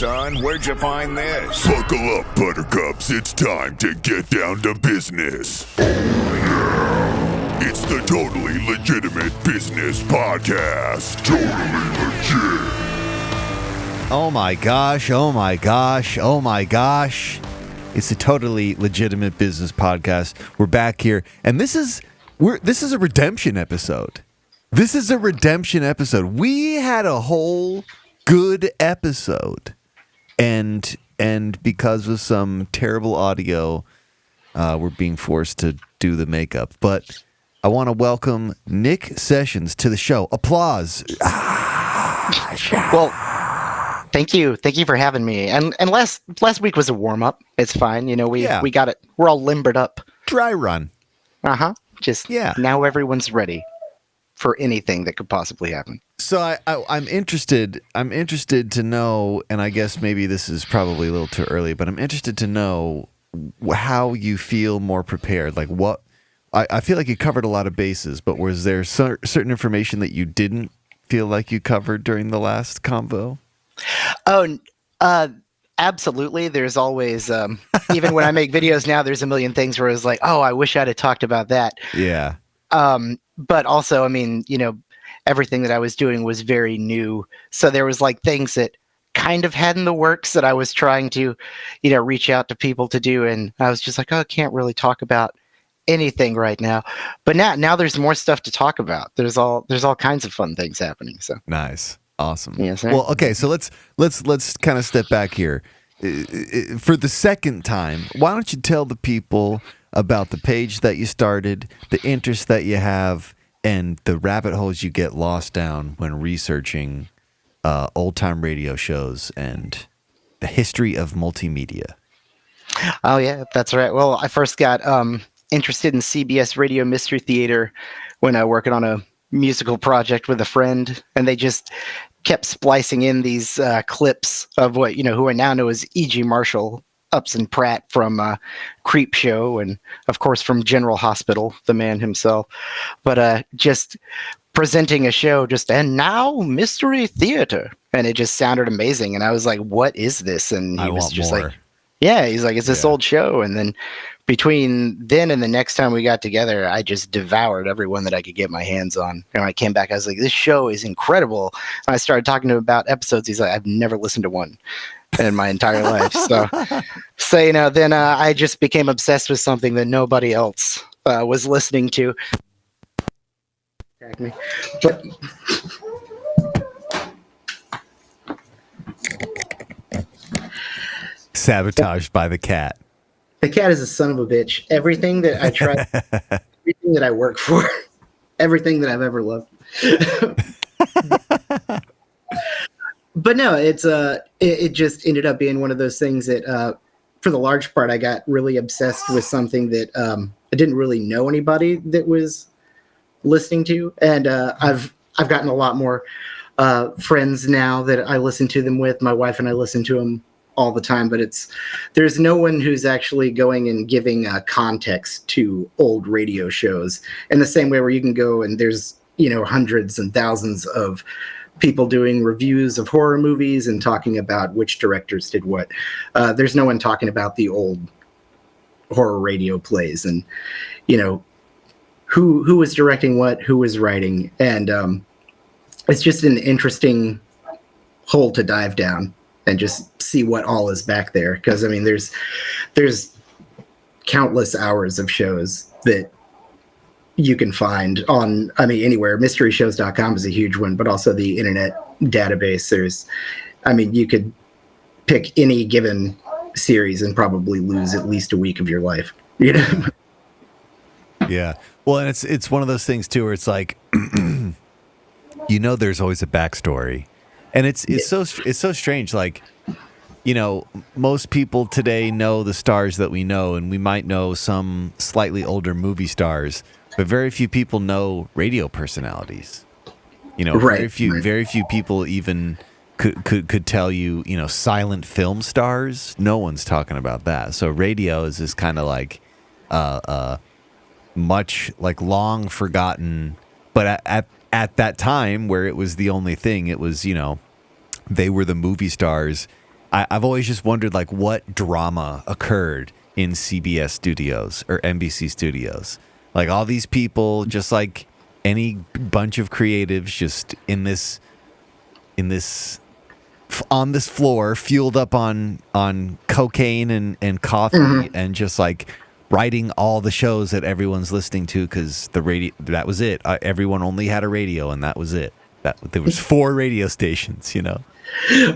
son. Where'd you find this? Buckle up, buttercups. It's time to get down to business. It's the Totally Legitimate Business Podcast. Totally legit. Oh my gosh, oh my gosh, oh my gosh. It's a Totally Legitimate Business Podcast. We're back here, and this is a redemption episode. This is a redemption episode. We had a whole good episode, and because of some terrible audio, we're being forced to do the makeup. But I want to welcome Nick Sessions to the show. Applause. Well, thank you for having me. And last week was a warm up. It's fine. You know, we got it. We're all limbered up. Dry run. Now everyone's ready for anything that could possibly happen. So I'm interested to know, and I guess maybe this is probably a little too early, but I'm interested to know how you feel more prepared. Like what I feel like you covered a lot of bases, but was there certain information that you didn't feel like you covered during the last convo? Oh, absolutely. There's always, even when I make videos now, there's a million things where it's like, oh, I wish I'd have talked about that. Yeah. But also, I mean, you know, everything that I was doing was very new. So there was like things that kind of had in the works that I was trying to, you know, reach out to people to do. And I was just like, oh, I can't really talk about anything right now. But now there's more stuff to talk about. There's all kinds of fun things happening. So nice. Awesome. Yes, sir. Well, okay, so let's kind of step back here. For the second time, why don't you tell the people about the page that you started, the interest that you have, and the rabbit holes you get lost down when researching old-time radio shows and the history of multimedia. Oh, yeah, that's right. Well, I first got interested in CBS Radio Mystery Theater when I was working on a musical project with a friend, and they just kept splicing in these clips of what, you know, who I now know as E.G. Marshall, Upson Pratt from Creep Show, and of course from General Hospital, the man himself. But just presenting a show, and now Mystery Theater, and it just sounded amazing. And I was like, "What is this?" And he was just like, "Yeah," he's like, "It's this old show." And then between then and the next time we got together, I just devoured everyone that I could get my hands on. And when I came back, I was like, "This show is incredible." And I started talking to him about episodes. He's like, "I've never listened to one in my entire life." So you know, then I just became obsessed with something that nobody else was listening to. But Sabotaged by the cat. The cat is a son of a bitch. Everything that I try, everything that I work for, everything that I've ever loved. But no, it just ended up being one of those things that, for the large part, I got really obsessed with something that I didn't really know anybody that was listening to, and I've gotten a lot more friends now that I listen to them with. My wife and I listen to them all the time, but there's no one who's actually going and giving context to old radio shows in the same way where you can go and there's, you know, hundreds and thousands of people doing reviews of horror movies and talking about which directors did what. There's no one talking about the old horror radio plays and, you know, who was directing what, who was writing. And it's just an interesting hole to dive down and just see what all is back there. Because I mean, there's countless hours of shows that you can find on, I mean, anywhere. Mysteryshows.com is a huge one, but also the internet database. You could pick any given series and probably lose at least a week of your life, you know? Yeah. Well, and it's one of those things too, where it's like, you know, there's always a backstory, and it's so strange. Like, you know, most people today know the stars that we know, and we might know some slightly older movie stars, but very few people know radio personalities. You know, very few people even could tell you, you know, silent film stars. No one's talking about that. So radio is this kind of like, much like long forgotten, but at that time where it was the only thing, it was, you know, they were the movie stars, I've always just wondered like what drama occurred in CBS studios or NBC studios. Like all these people, just like any bunch of creatives, just on this floor, fueled up on cocaine and coffee, and just like writing all the shows that everyone's listening to because the radio, that was it. Everyone only had a radio, and that was it. There was 4 radio stations, you know.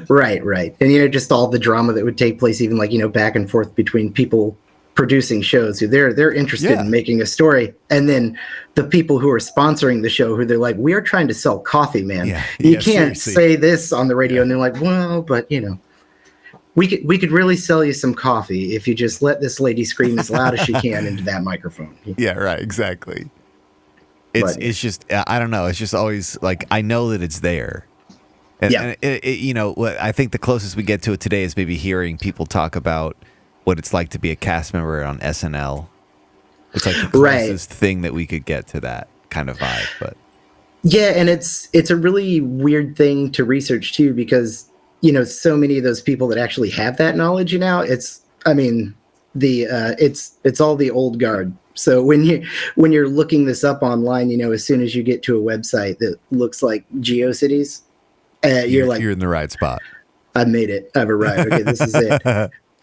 Right. And, just all the drama that would take place, even like, back and forth between people producing shows who they're interested in making a story. And then the people who are sponsoring the show who they're like, we are trying to sell coffee, man. You can't say this on the radio. And they're like, well, but we could really sell you some coffee if you just let this lady scream as loud as she can into that microphone. Yeah, right. Exactly. It's just, I don't know. It's just always like, I know that it's there. And I think the closest we get to it today is maybe hearing people talk about what it's like to be a cast member on SNL. It's like the closest thing that we could get to that kind of vibe. But yeah, and it's a really weird thing to research too, because so many of those people that actually have that knowledge, it's all the old guard. So when you're looking this up online, as soon as you get to a website that looks like GeoCities, you're in the right spot. I made it. I've arrived. Okay, this is it.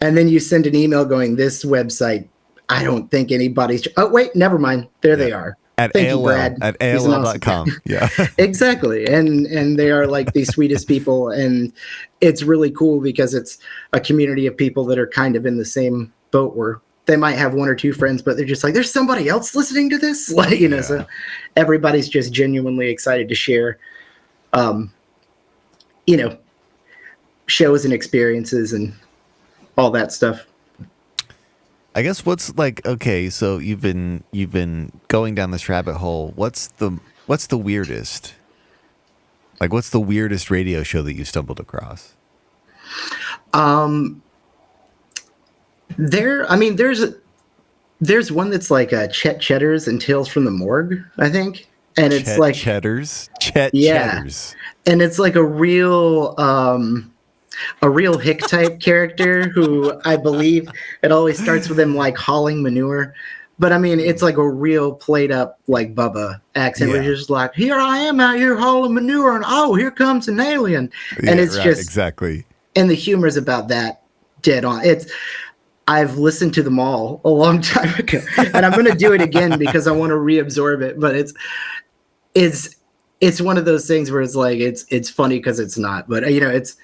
And then you send an email going, this website, I don't think anybody's. Oh, wait, never mind. There they are. At Thank AOL, you, Brad. At AOL.com. Yeah. Exactly. And they are like the sweetest people. And it's really cool because it's a community of people that are kind of in the same boat where they might have 1 or 2 friends, but they're just like, there's somebody else listening to this. So everybody's just genuinely excited to share, shows and experiences and all that stuff. I guess what's like, okay, so you've been going down this rabbit hole. What's the weirdest? Like, what's the weirdest radio show that you stumbled across? There's one that's like Chet Cheddar's and Tales from the Morgue, I think. And it's like Cheddar's. Cheddar's. And it's like a real hick type character who I believe it always starts with him like hauling manure. But it's like a real played up like Bubba accent where you're just like, here I am out here hauling manure and oh, here comes an alien. And it's just exactly. And the humor's about that dead on. I've listened to them all a long time ago and I'm going to do it again because I want to reabsorb it. But it's one of those things where it's like it's funny because it's not, but it's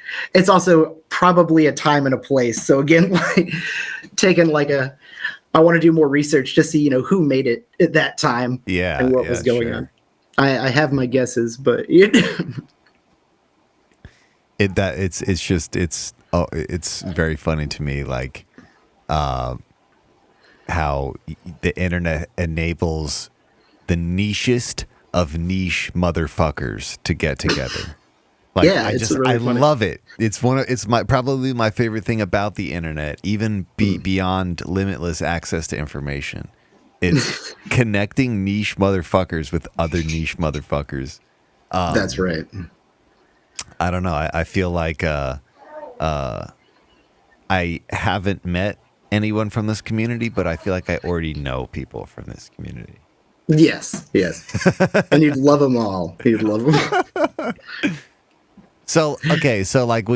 also probably a time and a place. So again, like taking like I want to do more research to see who made it at that time, and what was going on. I have my guesses, but it's very funny to me, like how the internet enables the nichest of niche motherfuckers to get together. Like, I love it. It's probably my favorite thing about the internet, even beyond limitless access to information. It's connecting niche motherfuckers with other niche motherfuckers. That's right. I don't know. I feel like I haven't met anyone from this community, but I feel like I already know people from this community. Yes. And you'd love them all. So, okay. So like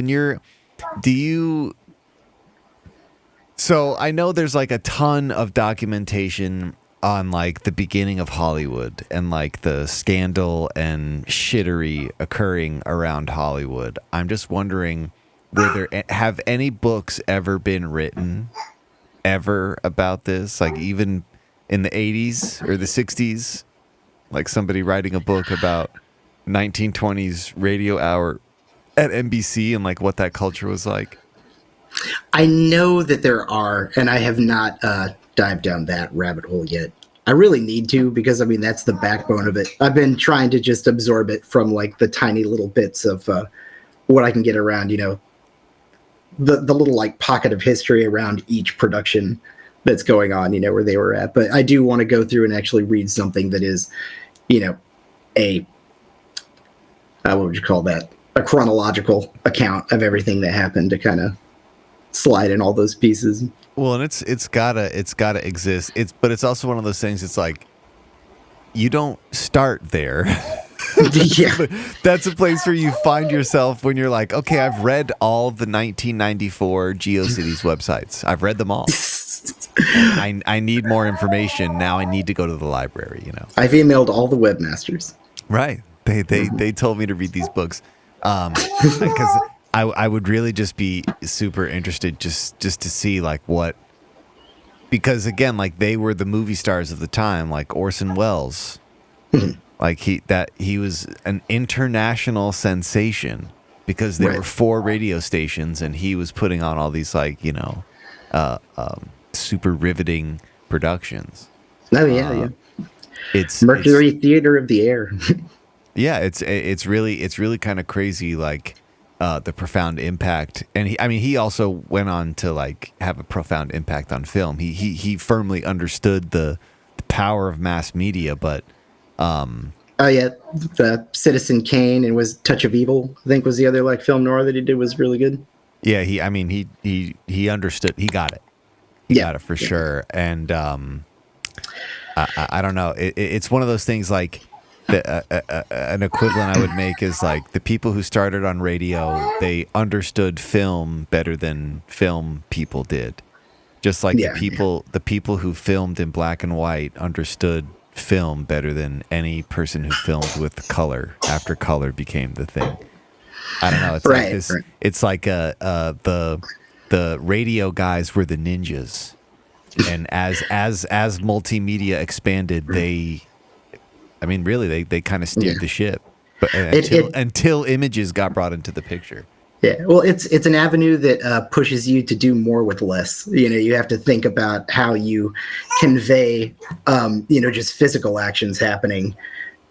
so I know there's like a ton of documentation on like the beginning of Hollywood and like the scandal and shittery occurring around Hollywood. I'm just wondering, have any books ever been written ever about this? Like even in the 80s or the 60s, like somebody writing a book about 1920s radio hour at NBC and like what that culture was like? I know that there are, and I have not dived down that rabbit hole yet. I really need to, because that's the backbone of it. I've been trying to just absorb it from like the tiny little bits of what I can get around, the little like pocket of history around each production that's going on, where they were at. But I do want to go through and actually read something that is, what would you call that? A chronological account of everything that happened to kind of slide in all those pieces. Well, and it's gotta exist. But it's also one of those things. It's like you don't start there. Yeah. That's a place where you find yourself when you're like, okay, I've read all the 1994 GeoCities websites. I've read them all. I need more information. Now I need to go to the library, I've emailed all the webmasters. Right. They told me to read these books. Because I would really just be super interested just to see like what, because again, like they were the movie stars of the time, like Orson Welles. Like he was an international sensation because there were 4 radio stations and he was putting on all these like, super riveting productions. Oh yeah. It's Mercury Theater of the Air. Yeah, it's really kind of crazy, like the profound impact. And he also went on to like have a profound impact on film. He firmly understood the power of mass media, but oh yeah, Citizen Kane and was Touch of Evil, I think was the other like film noir that he did, was really good. Yeah, he understood. He got it. He got it for sure. And I don't know. It's one of those things like an equivalent I would make is like the people who started on radio, they understood film better than film people did. Just like the people who filmed in black and white understood film better than any person who filmed with color after color became the thing. I don't know. It's like this. Right. It's like the radio guys were the ninjas, and as multimedia expanded, they kind of steered the ship, but until images got brought into the picture. Yeah, well, it's an avenue that pushes you to do more with less. You have to think about how you convey, just physical actions happening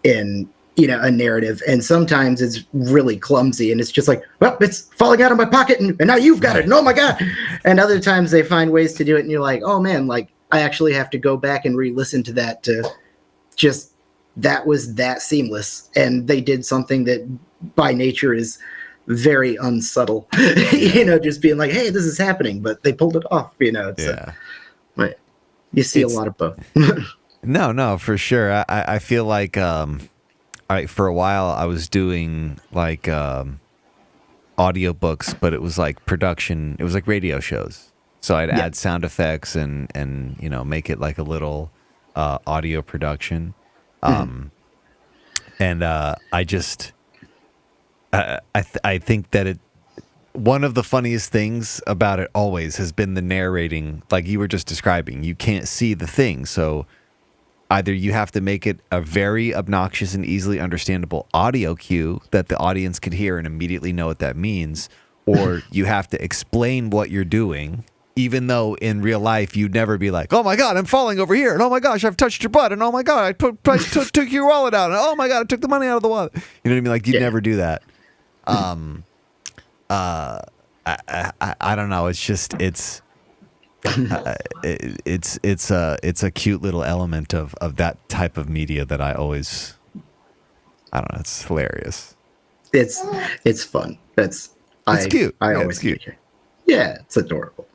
in, a narrative. And sometimes it's really clumsy and it's just like, well, it's falling out of my pocket and now you've got it. And oh my God. And other times they find ways to do it and you're like, oh man, like I actually have to go back and re-listen to that to just, that was that seamless. And they did something that by nature is very unsubtle, just being like, hey, this is happening, but they pulled it off, but you see a lot of both. No, for sure. I feel like for a while I was doing like audiobooks, but it was like production, it was like radio shows. So I'd add sound effects and make it like a little audio production. And I just I think that one of the funniest things about it always has been the narrating, like you were just describing. You can't see the thing, so either you have to make it a very obnoxious and easily understandable audio cue that the audience could hear and immediately know what that means, or you have to explain what you're doing, even though in real life you'd never be like, oh my God, I'm falling over here, and oh my gosh, I've touched your butt, and oh my God, I took your wallet out, and oh my God, I took the money out of the wallet. You know what I mean? Like you'd never do that. I don't know. It's just it's a cute little element of that type of media that I don't know. It's hilarious. It's fun. It's cute. I yeah, always it's cute. Yeah, it's adorable.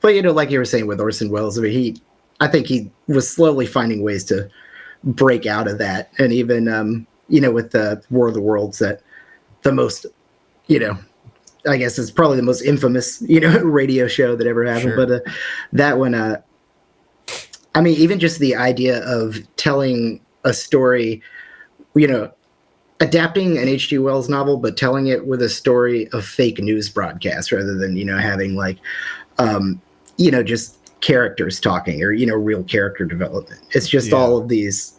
But like you were saying with Orson Welles, I mean, I think he was slowly finding ways to break out of that, and even with the War of the Worlds, that the most, I guess it's probably the most infamous, radio show that ever happened. Sure. But that one, I mean, even just the idea of telling a story, adapting an H.G. Wells novel, but telling it with a story of fake news broadcasts rather than, having like, just characters talking or, real character development. It's just all of these,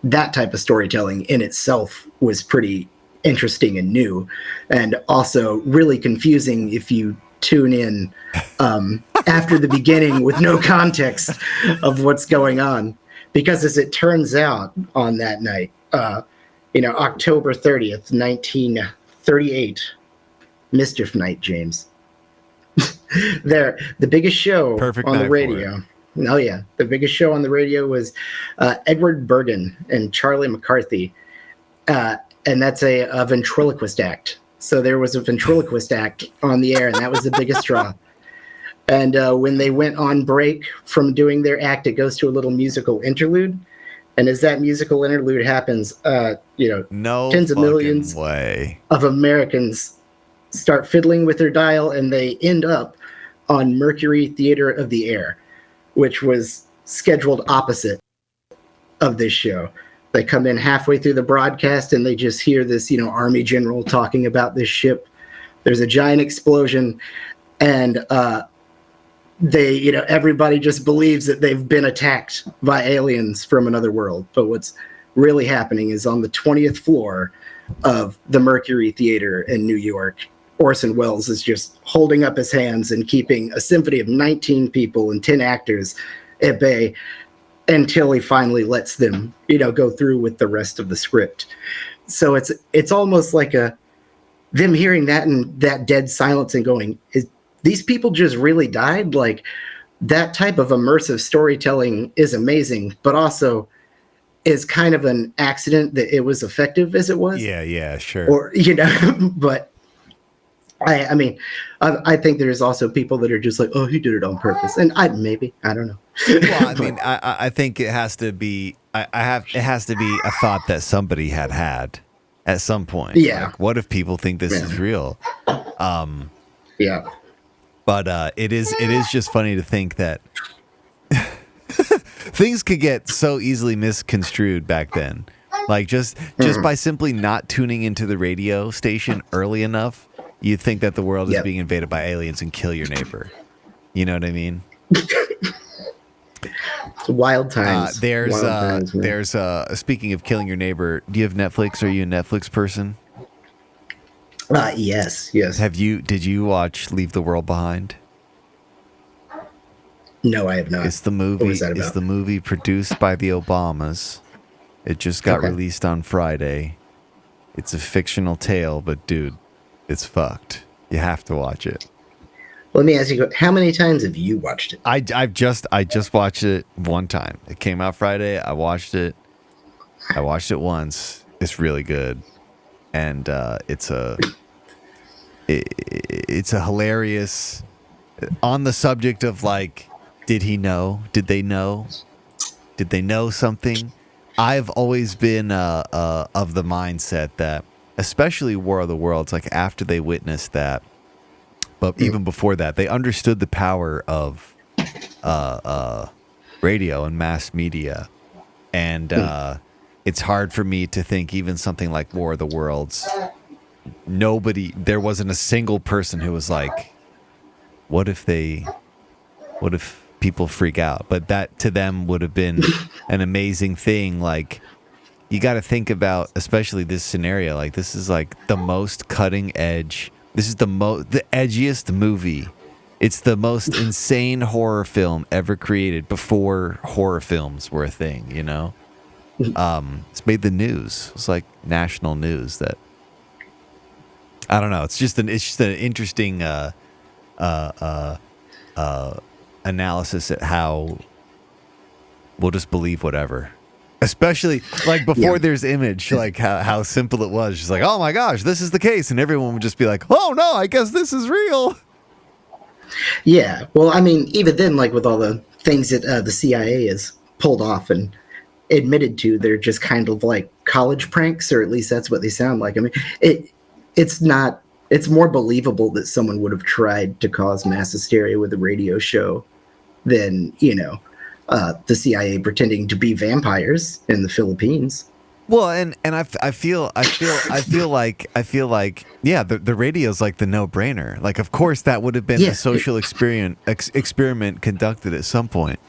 that type of storytelling in itself was pretty interesting and new, and also really confusing if you tune in after the beginning with no context of what's going on, because as it turns out on that night, October 30th, 1938, Mischief Night, James. The biggest show on the radio. Oh yeah, the biggest show on the radio was Edward Bergen and Charlie McCarthy. And that's a ventriloquist act. So there was a ventriloquist act on the air, and that was the biggest draw. And when they went on break from doing their act, it goes to a little musical interlude. And as that musical interlude happens, No tens of millions way. of Americans start fiddling with their dial, and they end up on Mercury Theater of the Air, which was scheduled opposite of this show. They come in halfway through the broadcast, and they just hear this, Army general talking about this ship. There's a giant explosion, and everybody just believes that they've been attacked by aliens from another world. But what's really happening is on the 20th floor of the Mercury Theater in New York, Orson Welles is just holding up his hands and keeping a symphony of 19 people and 10 actors at bay until he finally lets them, go through with the rest of the script. So it's almost like them hearing that and that dead silence and going, these people just really died? Like, that type of immersive storytelling is amazing, but also is kind of an accident that it was effective as it was. Yeah, sure. Or, but I think there's also people that are just like, oh, he did it on purpose. And I don't know. Well, I think it has to be, it has to be a thought that somebody had at some point. Yeah. Like, what if people think this is real? Yeah. But it is just funny to think that things could get so easily misconstrued back then. Like just by simply not tuning into the radio station early enough, you think that the world is being invaded by aliens and kill your neighbor. You know what I mean? Wild times. There's speaking of killing your neighbor, do you have Netflix? Are you a Netflix person? Yes. Did you watch Leave the World Behind? No, I have not. It's the movie. What was that about? It's the movie produced by the Obamas. It just got released on Friday. It's a fictional tale, but dude, it's fucked. You have to watch it. Let me ask you, how many times have you watched it? I just watched it one time. It came out Friday. I watched it once. It's really good, and it's a hilarious on the subject of like, did he know? Did they know? Did they know something? I've always been of the mindset that, especially War of the Worlds, like after they witnessed that, but even before that, they understood the power of radio and mass media. And it's hard for me to think even something like War of the Worlds, there wasn't a single person who was like, what if people freak out? But that to them would have been an amazing thing. Like, you got to think about, especially this scenario, like this is like the most cutting edge. This is the edgiest movie. It's the most insane horror film ever created before horror films were a thing, you know? It's made the news. It's like national news that, I don't know. It's just an interesting analysis at how we'll just believe whatever. Especially like before there's image, like how simple it was. Just like, oh my gosh, this is the case. And everyone would just be like, oh no, I guess this is real. Yeah. Well, I mean, even then, like with all the things that the CIA has pulled off and admitted to, they're just kind of like college pranks, or at least that's what they sound like. I mean, it's more believable that someone would have tried to cause mass hysteria with a radio show than, the CIA pretending to be vampires in the Philippines. Well, and I feel like the radio's like the no-brainer. Like, of course, that would have been a social experiment conducted at some point.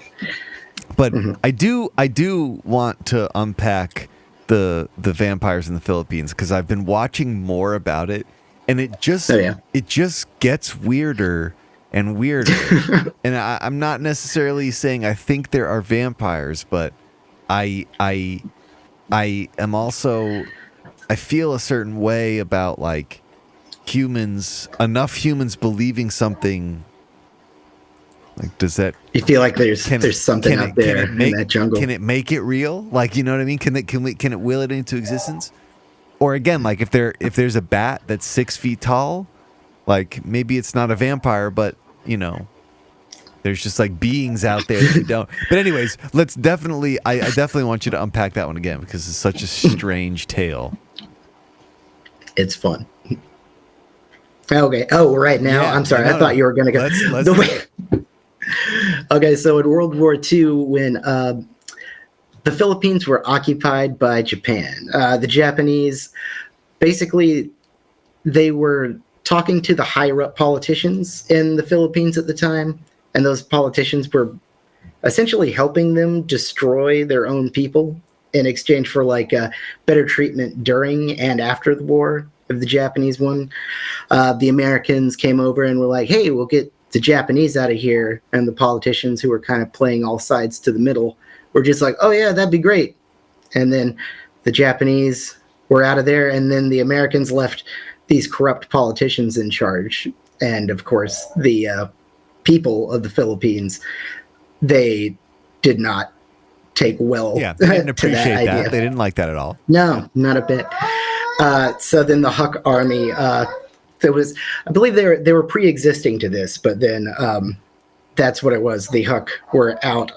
But I do want to unpack the vampires in the Philippines, because I've been watching more about it, and it just gets weirder and weirder. And I'm not necessarily saying I think there are vampires, but I am also, I feel a certain way about like enough humans believing something. Like, does that, you feel like there's something out there in that jungle? Can it make it real? Like, you know what I mean? Can it will it into existence? or again, like if there's a bat that's 6 feet tall, like maybe it's not a vampire, but you know, there's just like beings out there that we don't. But anyways, let's definitely. I definitely want you to unpack that one again because it's such a strange tale. It's fun. Okay. Oh, right now. Yeah, I'm sorry. I thought you were going to go. Let's do it. Okay, so in World War II, when the Philippines were occupied by Japan, the Japanese, basically, they were talking to the higher-up politicians in the Philippines at the time, and those politicians were essentially helping them destroy their own people in exchange for like better treatment during and after the war if the Japanese won. The Americans came over and were like, hey, we'll get the Japanese out of here. And the politicians who were kind of playing all sides to the middle were just like, oh yeah, that'd be great. And then the Japanese were out of there. And then the Americans left these corrupt politicians in charge. And of course, the people of the Philippines, they did not take well. Yeah, they didn't appreciate that. They didn't like that at all. No, not a bit. So then the Huck Army, there was, I believe they were pre-existing to this, but then that's what it was. The Huck were out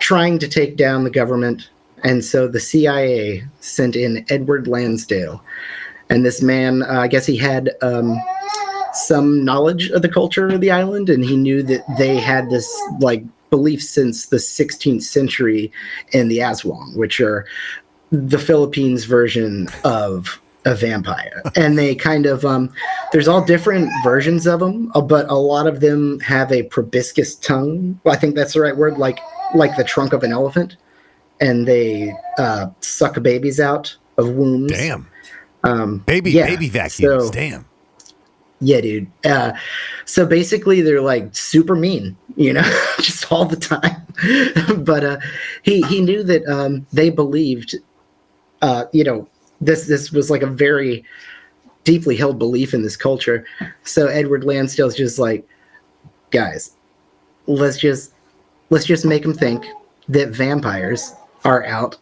trying to take down the government, and so the CIA sent in Edward Lansdale, and this man, I guess he had some knowledge of the culture of the island, and he knew that they had this like belief since the 16th century in the Aswang, which are the Philippines version of a vampire. And they kind of there's all different versions of them, but a lot of them have a proboscis tongue. Well, I think that's the right word, like the trunk of an elephant, and they suck babies out of wombs. Damn. Baby vacuums. So, damn. Yeah, dude. So basically, they're like super mean, just all the time. But he knew that they believed, this was like a very deeply held belief in this culture. So Edward Lansdale's just like, guys, let's just make them think that vampires are out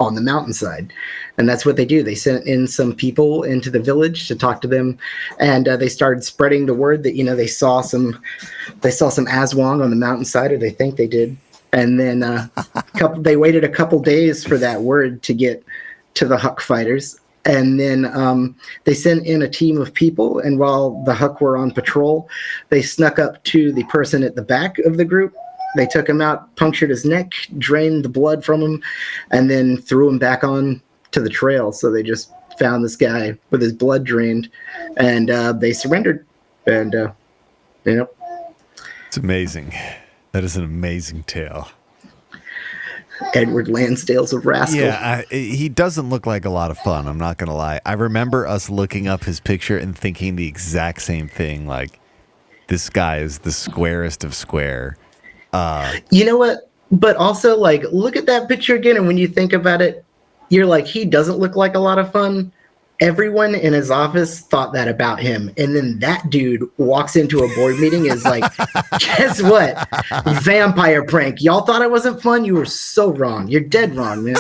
on the mountainside. And that's what they do. They sent in some people into the village to talk to them, and they started spreading the word that they saw some Aswang on the mountainside, or they think they did. And then they waited a couple days for that word to get to the Huck fighters, and then they sent in a team of people. And while the Huck were on patrol, they snuck up to the person at the back of the group. They took him out, punctured his neck, drained the blood from him, and then threw him back on to the trail. So they just found this guy with his blood drained, and they surrendered. And, It's amazing. That is an amazing tale. Edward Lansdale's a rascal. Yeah, he doesn't look like a lot of fun, I'm not going to lie. I remember us looking up his picture and thinking the exact same thing. Like, this guy is the squarest of square. You know what? But also, like, look at that picture again, and when you think about it, you're like, he doesn't look like a lot of fun. Everyone in his office thought that about him, and then that dude walks into a board meeting and is like, guess what? Vampire prank. Y'all thought it wasn't fun? You were so wrong. You're dead wrong, man.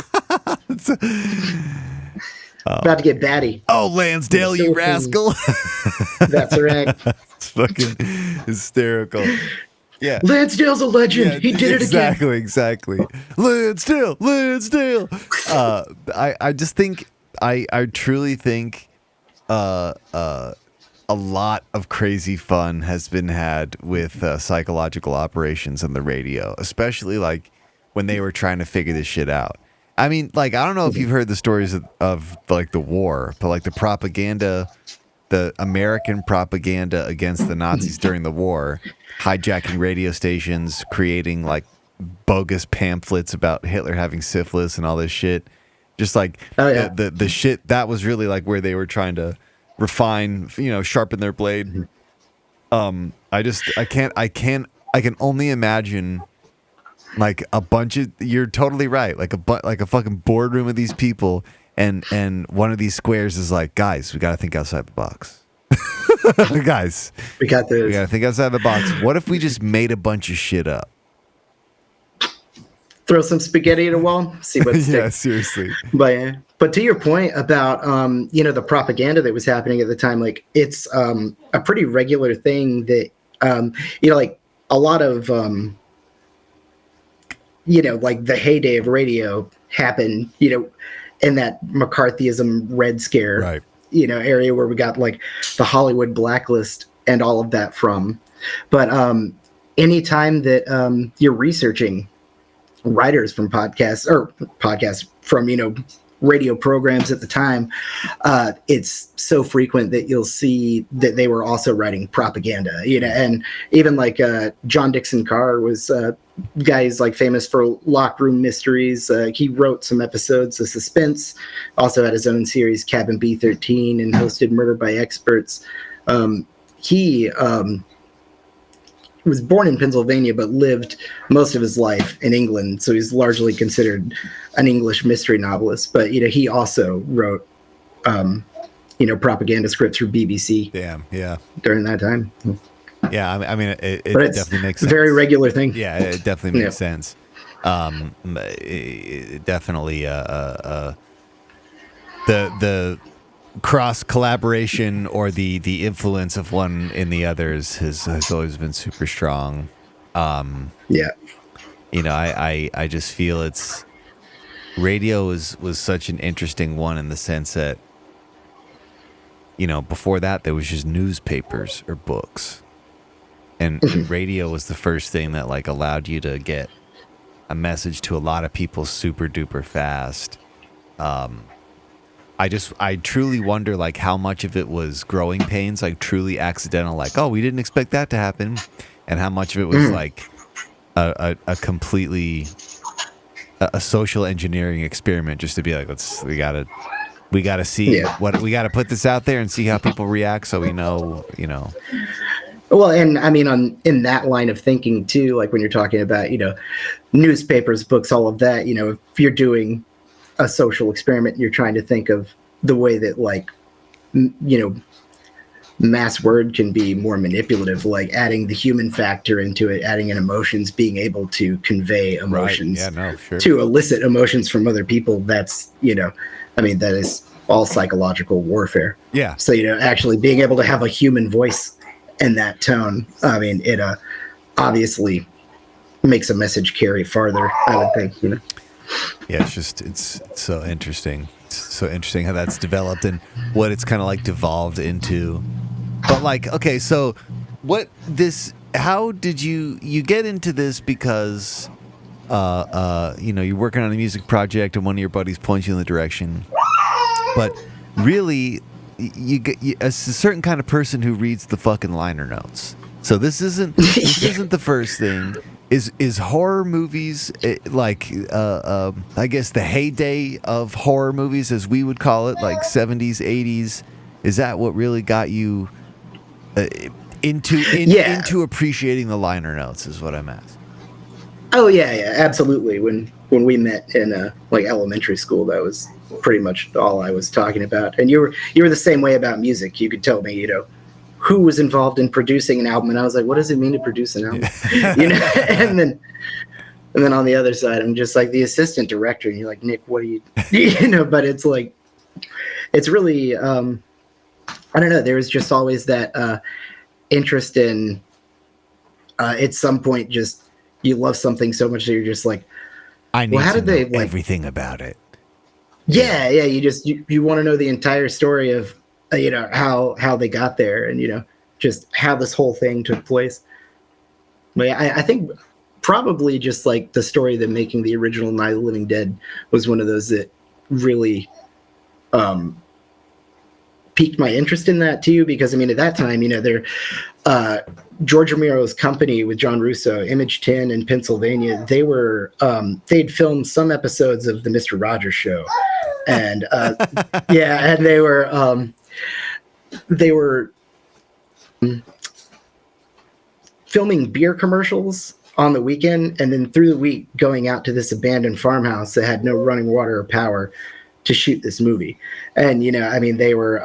About to get batty. Oh, Lansdale, you rascal. That's right. It's fucking hysterical. Yeah, Lansdale's a legend. Yeah, he did it again. Exactly. Lansdale. I just think I truly think a lot of crazy fun has been had with psychological operations on the radio, especially like when they were trying to figure this shit out. I mean, like, I don't know if you've heard the stories of like the war, but like the propaganda, the American propaganda against the Nazis during the war, hijacking radio stations, creating like bogus pamphlets about Hitler having syphilis and all this shit. Just like the shit that was really like where they were trying to refine, sharpen their blade. I can only imagine like a bunch of, you're totally right, like a fucking boardroom of these people, and one of these squares is like, guys, we got to think outside the box. Guys, we got to think outside the box. What if we just made a bunch of shit up? throw some spaghetti at a wall, see what sticks. Yeah, seriously. But to your point about the propaganda that was happening at the time, like it's a pretty regular thing that like a lot of like the heyday of radio happened, in that McCarthyism Red Scare, Right. Area where we got like the Hollywood blacklist and all of that from. But anytime that you're researching writers from podcasts from, radio programs at the time, it's so frequent that you'll see that they were also writing propaganda, and even like John Dixon Carr was guys like famous for Locker Room Mysteries. He wrote some episodes of Suspense, also had his own series Cabin B13 and hosted Murder by Experts. He was born in Pennsylvania but lived most of his life in England, so he's largely considered an English mystery novelist. But he also wrote propaganda scripts for BBC. Damn, yeah. During that time. Yeah, I mean, it definitely makes sense. Very regular thing. Yeah, it definitely makes sense. It definitely the cross collaboration or the influence of one in the others has always been super strong. Yeah. I just feel radio was such an interesting one in the sense that before that there was just newspapers or books. And radio was the first thing that like allowed you to get a message to a lot of people super duper fast. I truly wonder like how much of it was growing pains, like truly accidental, like, oh, we didn't expect that to happen. And how much of it was like a completely a social engineering experiment just to be like, we gotta see what we gotta put this out there and see how people react. So we know. Well, and I mean, in that line of thinking too, like when you're talking about, newspapers, books, all of that, if you're doing a social experiment, you're trying to think of the way that like, mass word can be more manipulative, like adding the human factor into it, adding in emotions, being able to convey emotions, to elicit emotions from other people. That's, that is all psychological warfare. Yeah. So, actually being able to have a human voice in that tone, it obviously makes a message carry farther, I would think, Yeah, it's so interesting. It's so interesting how that's developed and what it's kind of like devolved into. But like, okay, so how did you get into this? Because you're working on a music project and one of your buddies points you in the direction, but really you get a certain kind of person who reads the fucking liner notes. So this isn't the first thing. Is horror movies I guess the heyday of horror movies, as we would call it, like 70s, 80s? Is that what really got you into appreciating the liner notes? Is what I'm asking. Oh yeah, absolutely. When we met in like elementary school, that was pretty much all I was talking about. And you were the same way about music. You could tell me, who was involved in producing an album, and I was like, what does it mean to produce an album? And then on the other side, I'm just like the assistant director, and you're like, Nick, what do you but it's like, it's really I don't know, there was just always that interest in at some point, just you love something so much that you're just like, I need to know everything about it. Yeah, you want to know the entire story of how they got there, and just how this whole thing took place. But I think probably just like the story that making the original Night of the Living Dead was one of those that really piqued my interest in that too, because at that time, they're George Romero's company with John Russo, Image 10 in Pennsylvania, they were they'd filmed some episodes of the Mr. Rogers Show, and and they were filming beer commercials on the weekend, and then through the week going out to this abandoned farmhouse that had no running water or power to shoot this movie. And they were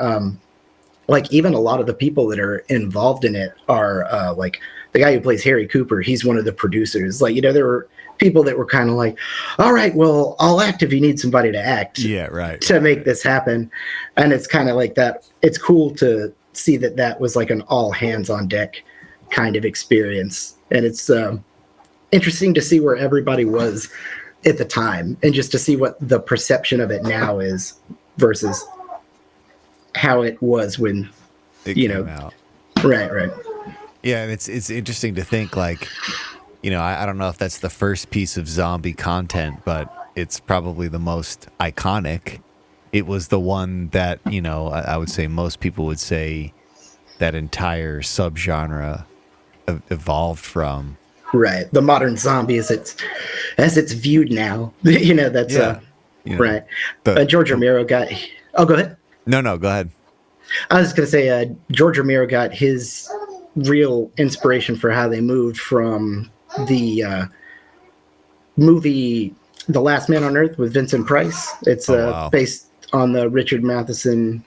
like even a lot of the people that are involved in it are like the guy who plays Harry Cooper. He's one of the producers. Like, you know, there were people that were kind of like, all right, well, I'll act if you need somebody to act. Yeah, right. To make this happen. And it's kind of like that. It's cool to see that that was like an all hands on deck kind of experience. And it's interesting to see where everybody was at the time and just to see what the perception of it now is versus how it was when It you came know out. right. Yeah, and it's interesting to think, like, you know, I don't know if that's the first piece of zombie content, but it's probably the most iconic. It was the one that, you know, I would say most people would say that entire subgenre evolved from. Right. The modern zombie as it's viewed now. You know, that's You know, right. George Romero got go ahead. No, go ahead. I was going to say George Romero got his real inspiration for how they moved from the movie The Last Man on Earth with Vincent Price. It's based on the Richard Matheson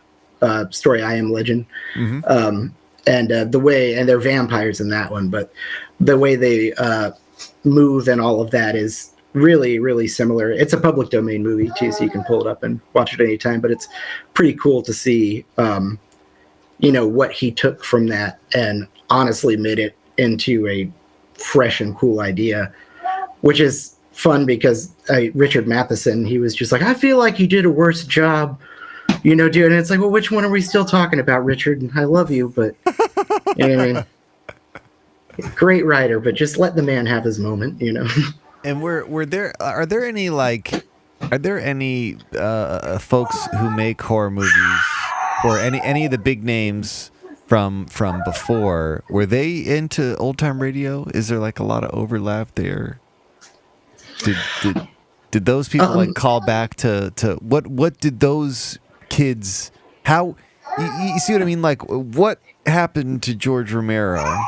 story I Am Legend. Mm-hmm. And the way, and they're vampires in that one, but the way they move and all of that is really, really similar. It's a public domain movie too, so you can pull it up and watch it anytime, but it's pretty cool to see, you know, what he took from that and honestly made it into a fresh and cool idea, which is fun because Richard Matheson, he was just like, I feel like you did a worse job, you know, dude. And it's like, well, which one are we still talking about, Richard? And I love you, but you know what I mean? Great writer, but just let the man have his moment, you know. And are there any folks who make horror movies or any of the big names from before, were they into old time radio? Is there like a lot of overlap there? Did those people like call back to what did those kids, how you see what I mean? Like, what happened to George Romero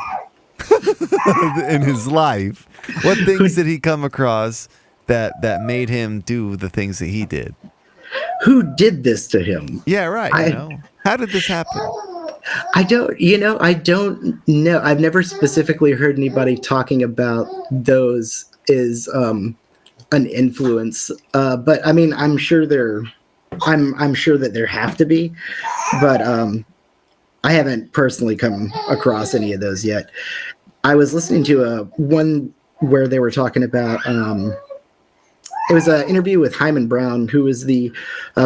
in his life? What things did he come across that made him do the things that he did? Who did this to him? Yeah, right. You know, how did this happen? I don't know. I've never specifically heard anybody talking about those as an influence. But I mean, I'm sure I'm sure that there have to be, but I haven't personally come across any of those yet. I was listening to one where they were talking about it was an interview with Hyman Brown, who is the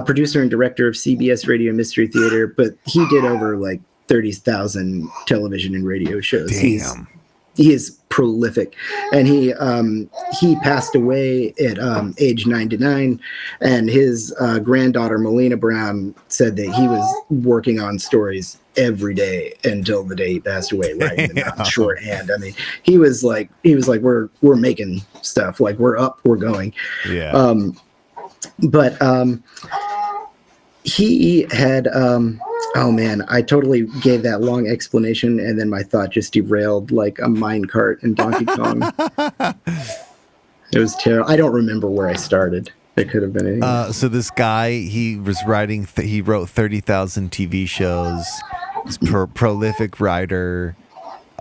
producer and director of CBS Radio Mystery Theater, but he did over like 30,000 television and radio shows. Damn. He is prolific, and he passed away at age 99, and his granddaughter Melina Brown said that he was working on stories every day until the day he passed away, writing them out in shorthand. I mean, he was like we're making stuff, like we're up, we're going. Yeah. But he had oh man, I totally gave that long explanation and then my thought just derailed like a minecart in Donkey Kong. It was terrible. I don't remember where I started. It could have been anything. So this guy, he was writing, he wrote 30,000 TV shows. He's prolific writer.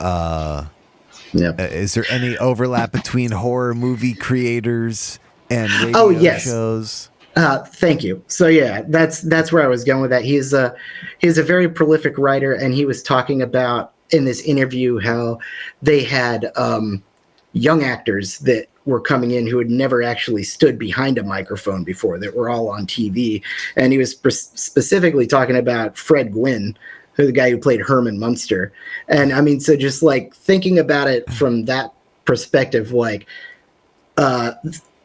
Is there any overlap between horror movie creators and radio shows? Thank you. So yeah, that's where I was going with that. He's a very prolific writer, and he was talking about in this interview how they had young actors that were coming in who had never actually stood behind a microphone before, that were all on TV. And he was specifically talking about Fred Gwynn, who the guy who played Herman Munster. And I mean, so just like thinking about it from that perspective, like,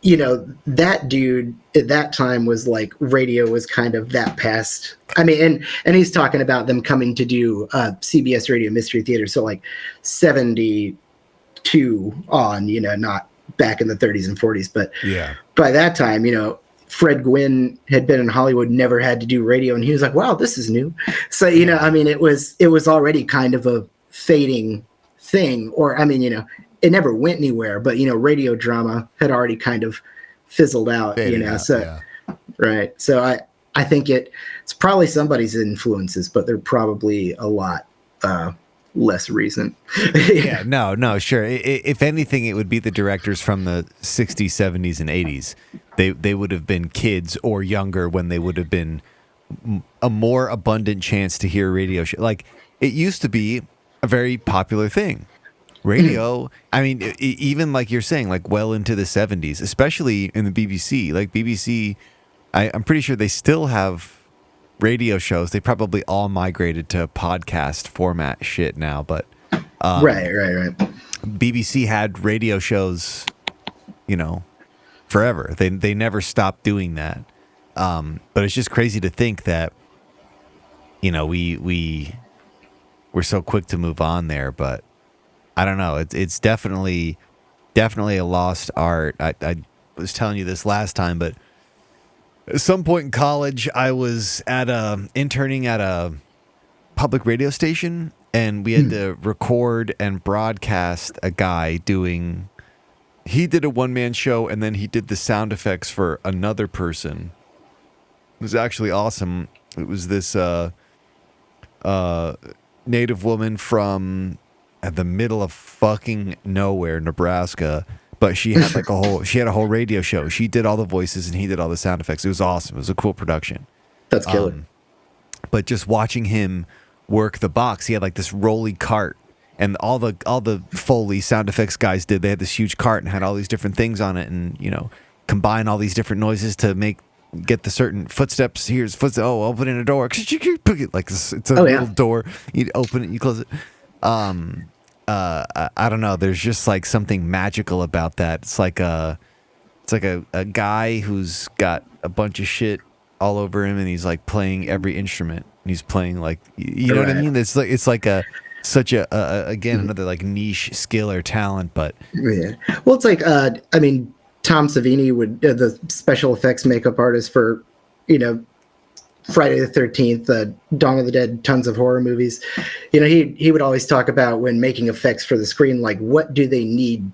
you know, that dude at that time was like, radio was kind of that past. I mean, and he's talking about them coming to do CBS Radio Mystery Theater. So like 72 on, you know, not back in the 30s and 40s. But yeah, by that time, you know, Fred Gwynn had been in Hollywood, never had to do radio. And he was like, wow, this is new. So, you know, I mean, it was already kind of a fading thing. Or, I mean, you know, it never went anywhere, but, you know, radio drama had already kind of fizzled out, you know, right. So I think it's probably somebody's influences, but they're probably a lot less recent. Yeah, no, sure. If anything, it would be the directors from the 60s, 70s, and 80s. They would have been kids or younger when they would have been a more abundant chance to hear radio show. Like, it used to be a very popular thing. Radio, I mean, even like you're saying, like well into the 70s, especially in the BBC. Like BBC, I'm pretty sure they still have radio shows. They probably all migrated to podcast format shit now, but Right. BBC had radio shows, forever. They never stopped doing that. But it's just crazy to think that, we're so quick to move on there. But I don't know. It's definitely a lost art. I was telling you this last time, but at some point in college, I was interning at a public radio station, and we had to record and broadcast a guy doing. He did a one-man show, and then he did the sound effects for another person. It was actually awesome. It was this Native woman from the middle of fucking nowhere, Nebraska, but she had a whole radio show. She did all the voices, and he did all the sound effects. It was awesome. It was a cool production. That's killer. But just watching him work the box, he had like this rolly cart. And all the Foley sound effects guys did. They had this huge cart and had all these different things on it, and combine all these different noises to get the certain footsteps. Here's footsteps. Oh, opening a door. Like it's a little door. You open it, you close it. I don't know. There's just like something magical about that. It's like a guy who's got a bunch of shit all over him, and he's like playing every instrument. And he's playing like you know what I mean. It's like such again another like niche skill or talent, but yeah. Well, it's like Tom Savini would the special effects makeup artist for Friday the 13th, Dawn of the Dead, tons of horror movies. He would always talk about when making effects for the screen, like what do they need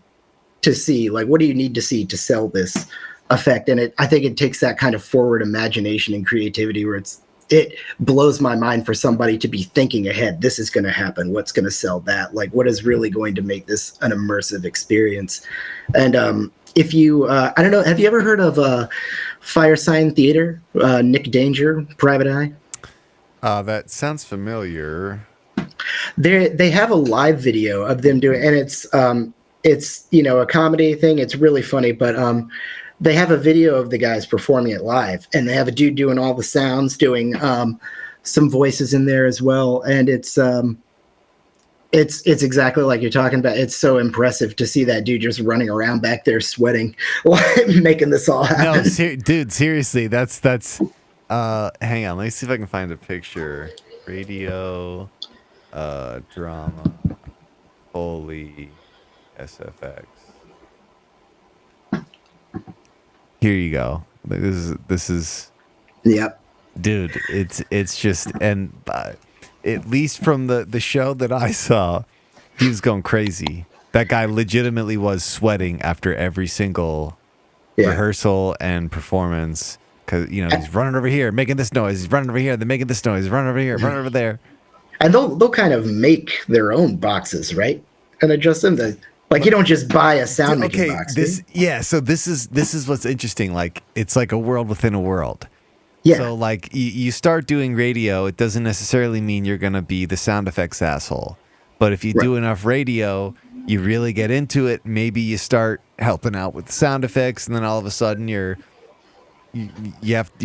to see? Like what do you need to see to sell this effect? And I think it takes that kind of forward imagination and creativity where it blows my mind for somebody to be thinking ahead. This is going to happen. What's going to sell that? Like, what is really going to make this an immersive experience? And if you, I don't know, have you ever heard of Fire Sign Theater? Nick Danger, Private Eye? That sounds familiar. They have a live video of them doing, and it's a comedy thing. It's really funny, but they have a video of the guys performing it live, and they have a dude doing all the sounds, doing some voices in there as well. And it's exactly like you're talking about. It's so impressive to see that dude just running around back there sweating, making this all happen. No, dude, seriously, that's. Hang on, let me see if I can find a picture. Radio, drama, Foley, SFX. Here you go. This is. Yep. Dude, it's just, and at least from the show that I saw, he was going crazy. That guy legitimately was sweating after every single rehearsal and performance because he's running over here, making this noise. He's running over here, they're making this noise. He's running over here, running over there. And they'll kind of make their own boxes, right? And adjust them. You don't just buy a sound making box. So this is what's interesting. Like it's like a world within a world. Yeah. So like you start doing radio, it doesn't necessarily mean you're gonna be the sound effects asshole. But if you do enough radio, you really get into it. Maybe you start helping out with the sound effects, and then all of a sudden you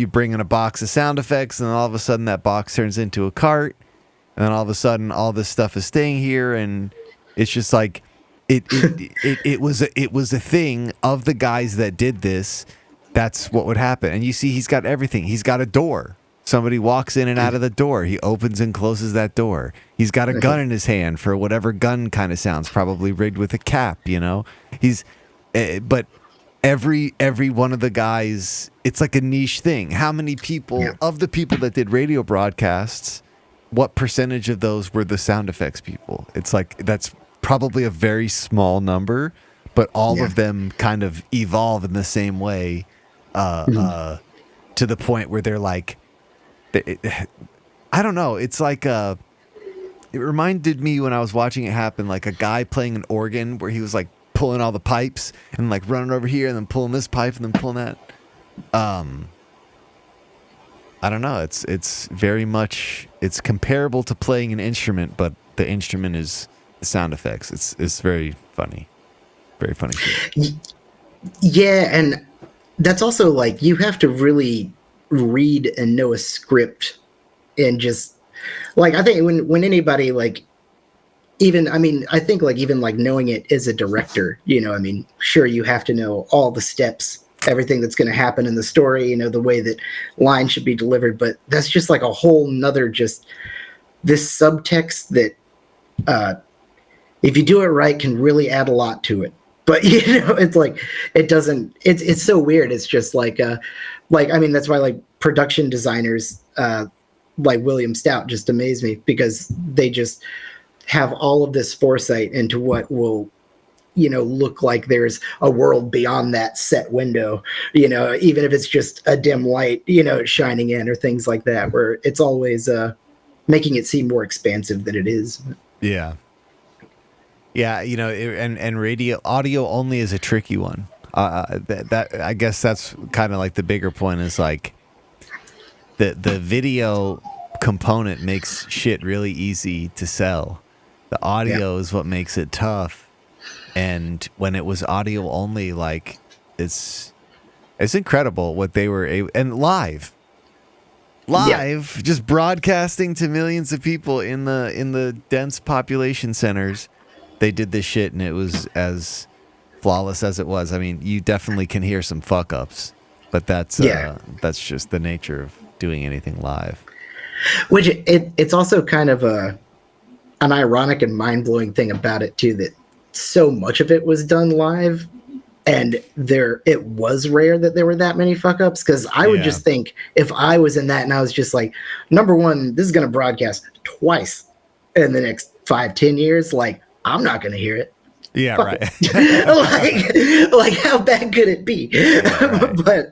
bring in a box of sound effects, and then all of a sudden that box turns into a cart, and then all of a sudden all this stuff is staying here, and it's just like. It was a thing of the guys that did this. That's what would happen. And you see, he's got everything. He's got a door. Somebody walks in and out of the door. He opens and closes that door. He's got a gun in his hand for whatever gun kind of sounds, probably rigged with a cap. But every one of the guys, it's like a niche thing. How many people of the people that did radio broadcasts? What percentage of those were the sound effects people? It's like that's. Probably a very small number, but all of them kind of evolve in the same way to the point where they're like, I don't know. It's like it reminded me when I was watching it happen, like a guy playing an organ where he was like pulling all the pipes and like running over here and then pulling this pipe and then pulling that. I don't know. It's very much, it's comparable to playing an instrument, but the instrument is the sound effects. It's very funny. Very funny shit. Yeah, and that's also like you have to really read and know a script and just like I think when anybody like even I think like even like knowing it as a director, sure you have to know all the steps, everything that's going to happen in the story, the way that lines should be delivered, but that's just like a whole nother just this subtext that if you do it right can really add a lot to it. But it's like it doesn't. It's so weird. It's just like that's why like production designers like William Stout just amaze me because they just have all of this foresight into what will look like there's a world beyond that set window. Even if it's just a dim light shining in or things like that, where it's always making it seem more expansive than it is. Yeah. Yeah, and radio audio only is a tricky one. That I guess that's kind of like the bigger point is like the video component makes shit really easy to sell. The audio is what makes it tough. And when it was audio only, like it's incredible what they were able and live, just broadcasting to millions of people in the dense population centers. They did this shit and it was as flawless as it was. I mean, you definitely can hear some fuck ups, but that's just the nature of doing anything live. Which it's also kind of an ironic and mind blowing thing about it too, that so much of it was done live and it was rare that there were that many fuck ups. Cause I would just think if I was in that and I was just like, number one, this is going to broadcast twice in the next 5-10 years. Like, I'm not going to hear it. Yeah, Fuck right. like how bad could it be? Yeah, right.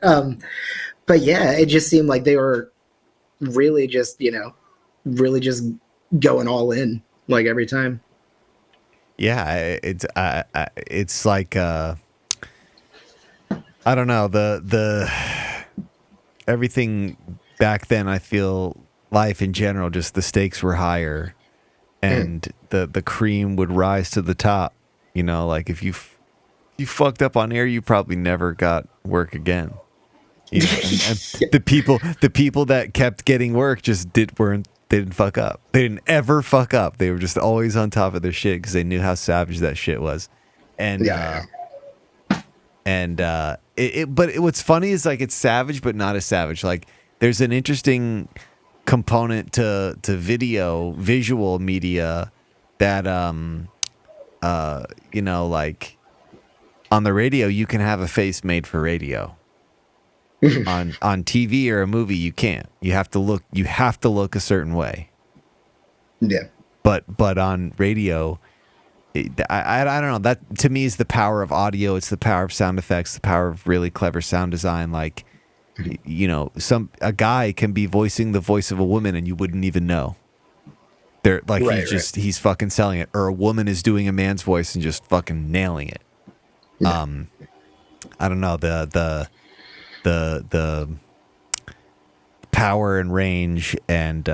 But yeah, it just seemed like they were really just, really just going all in like every time. Yeah, it's like I don't know, the everything back then. I feel life in general, just the stakes were higher. And the cream would rise to the top, like if you fucked up on air, you probably never got work again. And the people that kept getting work just didn't fuck up. They didn't ever fuck up. They were just always on top of their shit because they knew how savage that shit was. And but what's funny is like it's savage, but not as savage. Like there's an interesting component to visual media that like on the radio you can have a face made for radio. on TV or a movie you can't. You have to look a certain way. Yeah. But on radio I don't know, that to me is the power of audio. It's the power of sound effects, the power of really clever sound design. Like a guy can be voicing the voice of a woman and you wouldn't even know. They're like he's fucking selling it, or a woman is doing a man's voice and just fucking nailing it. Yeah. I don't know, the power and range and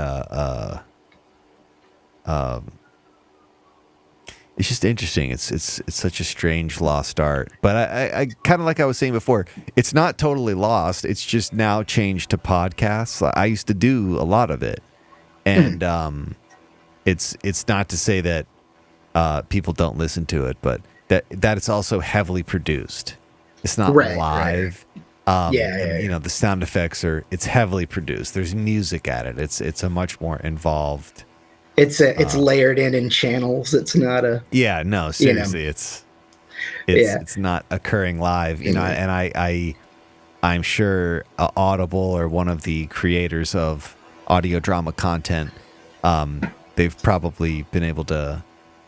it's just interesting. It's such a strange lost art. But I kind of like I was saying before, it's not totally lost. It's just now changed to podcasts. I used to do a lot of it, and it's not to say that people don't listen to it, but that it's also heavily produced. It's not live. The sound effects it's heavily produced. There's music at it. It's a much more involved. It's layered in channels. It's not a seriously, it's not occurring live, and I'm sure Audible or one of the creators of audio drama content, they've probably been able to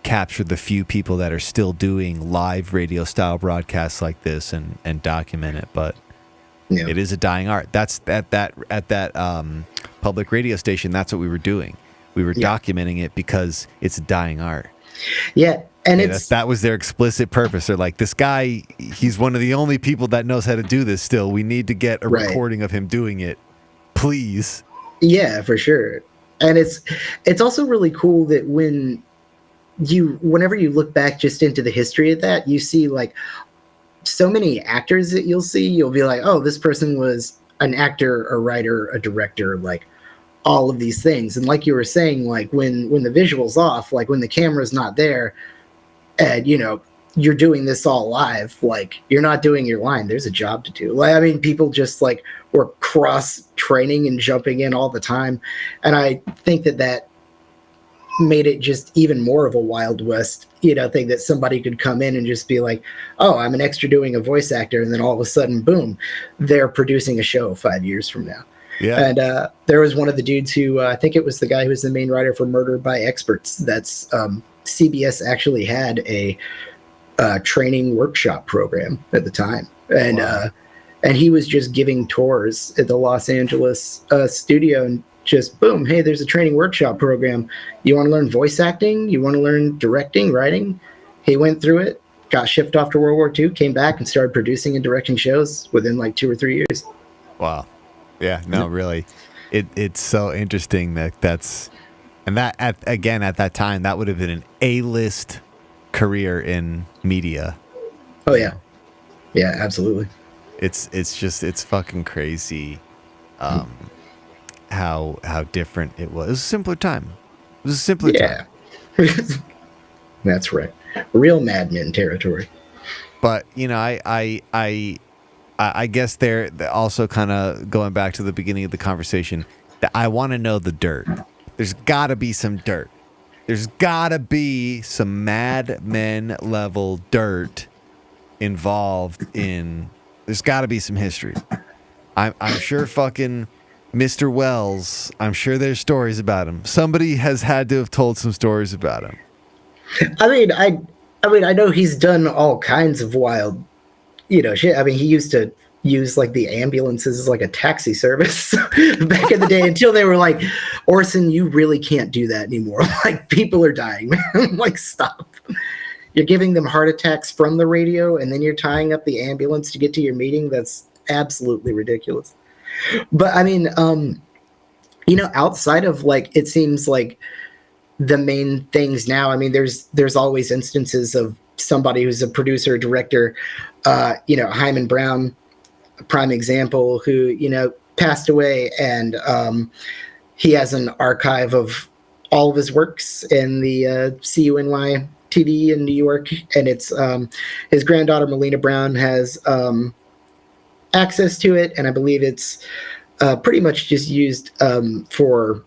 capture the few people that are still doing live radio style broadcasts like this and document it, but Yeah. It is a dying art. That's at that public radio station. That's what we were doing. We were documenting it because it's a dying art. Yeah. And that was their explicit purpose. They're like, this guy, he's one of the only people that knows how to do this still. We need to get a recording of him doing it. Please. Yeah, for sure. And it's also really cool that whenever you look back just into the history of that, you see like so many actors that you'll be like, oh, this person was an actor, a writer, a director, like all of these things. And like you were saying, like when the visual's off, like when the camera's not there, and you're doing this all live, like you're not doing your line, there's a job to do. Like, I mean, people just like were cross training and jumping in all the time. And I think that made it just even more of a Wild West, thing that somebody could come in and just be like, oh, I'm an extra doing a voice actor. And then all of a sudden, boom, they're producing a show 5 years from now. Yeah. And there was one of the dudes who, I think it was the guy who was the main writer for Murder by Experts. That's CBS actually had a training workshop program at the time. And, and he was just giving tours at the Los Angeles studio and just boom, hey, there's a training workshop program. You want to learn voice acting? You want to learn directing, writing? He went through it, got shipped off to World War II, came back and started producing and directing shows within like 2 or 3 years. Wow. Yeah, no, really. It's so interesting that's at that time, that would have been an A-list career in media. Oh yeah. Yeah, absolutely. It's fucking crazy. How different it was. It was a simpler time. It was a simpler time. That's right. Real Mad Men territory. But I guess they're also kind of going back to the beginning of the conversation. That I want to know the dirt. There's got to be some dirt. There's got to be some Mad Men level dirt involved in. There's got to be some history. I'm sure fucking Mr. Wells, I'm sure there's stories about him. Somebody has had to have told some stories about him. I mean, I know he's done all kinds of wild, shit. I mean, he used to use like the ambulances as like a taxi service back in the day until they were like, Orson, you really can't do that anymore. Like, people are dying, man. Like, stop. You're giving them heart attacks from the radio and then you're tying up the ambulance to get to your meeting. That's absolutely ridiculous. But I mean, outside of like, it seems like the main things now, I mean, there's always instances of somebody who's a producer or director, Hyman Brown, a prime example, who, passed away, and he has an archive of all of his works in the CUNY TV in New York. And it's his granddaughter, Melina Brown, has access to it. And I believe it's pretty much just used for,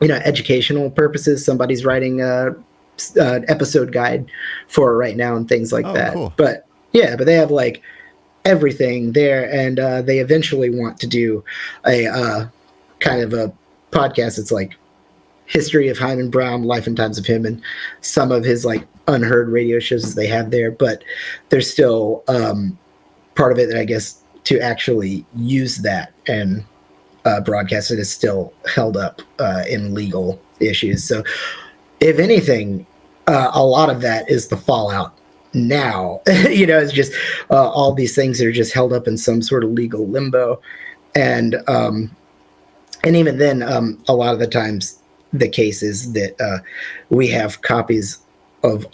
educational purposes. Somebody's writing an episode guide for it right now and things like that. Cool. But they have like everything there, and they eventually want to do a kind of a podcast. It's like history of Hyman Brown, life and times of him, and some of his like unheard radio shows that they have there. But there's still part of it that I guess to actually use that and broadcast it is still held up in legal issues. So if anything, a lot of that is the fallout now. It's just all these things are just held up in some sort of legal limbo. And even then, a lot of the times the case is that we have copies of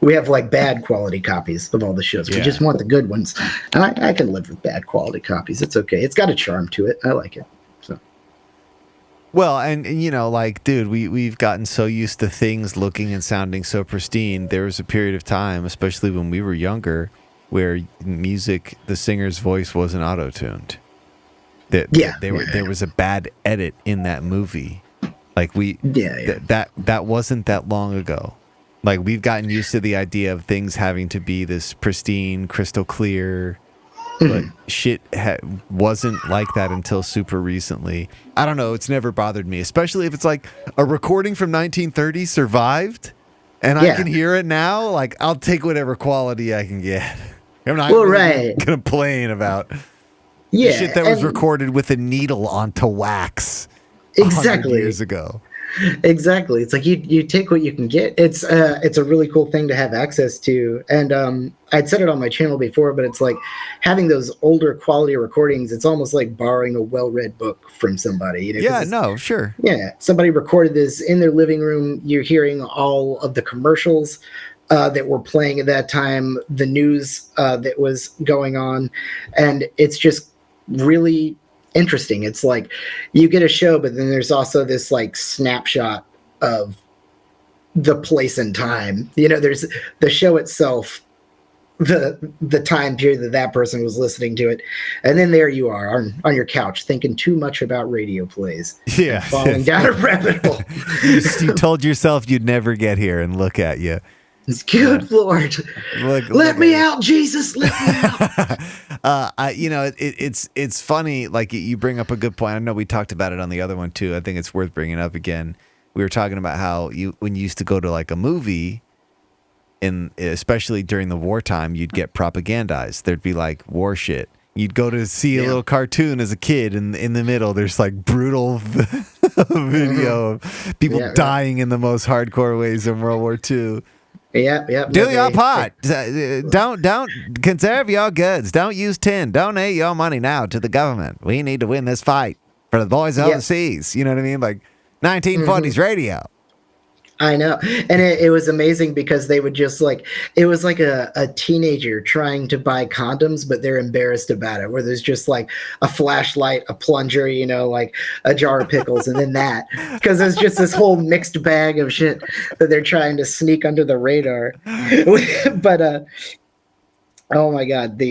we have like bad quality copies of all the shows. We just want the good ones. And I can live with bad quality copies. It's okay. It's got a charm to it. I like it. So. Well, and like, dude, we've gotten so used to things looking and sounding so pristine. There was a period of time, especially when we were younger, where music, the singer's voice wasn't auto-tuned. There was a bad edit in that movie. Like that wasn't that long ago. Like, we've gotten used to the idea of things having to be this pristine, crystal clear, but shit wasn't like that until super recently. I don't know. It's never bothered me, especially if it's like a recording from 1930 survived and I can hear it now. Like, I'll take whatever quality I can get. I'm not going to complain about. Yeah, The shit that was and- recorded with a needle onto wax. Exactly. 100 years ago. Exactly. It's like you take what you can get. It's a really cool thing to have access to. And I'd said it on my channel before, but it's like having those older quality recordings. It's almost like borrowing a well-read book from somebody. You know, Yeah, no, sure. Yeah, somebody recorded this in their living room. You're hearing all of the commercials that were playing at that time, the news that was going on, and it's just really interesting. It's like you get a show, but then there's also this like snapshot of the place and time. You know, there's the show itself, the time period that person was listening to it, and then there you are on your couch thinking too much about radio plays. Yeah, falling down a rabbit hole. You told yourself you'd never get here, and look at you. It's good Lord. Let me out, Jesus. Let me out. It's funny. Like you bring up a good point. I know we talked about it on the other one too. I think it's worth bringing up again. We were talking about how when you used to go to like a movie, especially during the wartime, you'd get propagandized. There'd be like war shit. You'd go to see a little cartoon as a kid, and in the middle, there's like brutal video of people dying in the most hardcore ways in World War II. Yeah. Do your part. Don't conserve your goods. Don't use tin. Donate your money now to the government. We need to win this fight for the boys overseas. You know what I mean? Like 1940s radio. I know. And it was amazing because they would just like, it was like a teenager trying to buy condoms, but they're embarrassed about it, where there's just like a flashlight, a plunger, you know, like a jar of pickles, and then that. Because there's just this whole mixed bag of shit that they're trying to sneak under the radar. But, oh my God,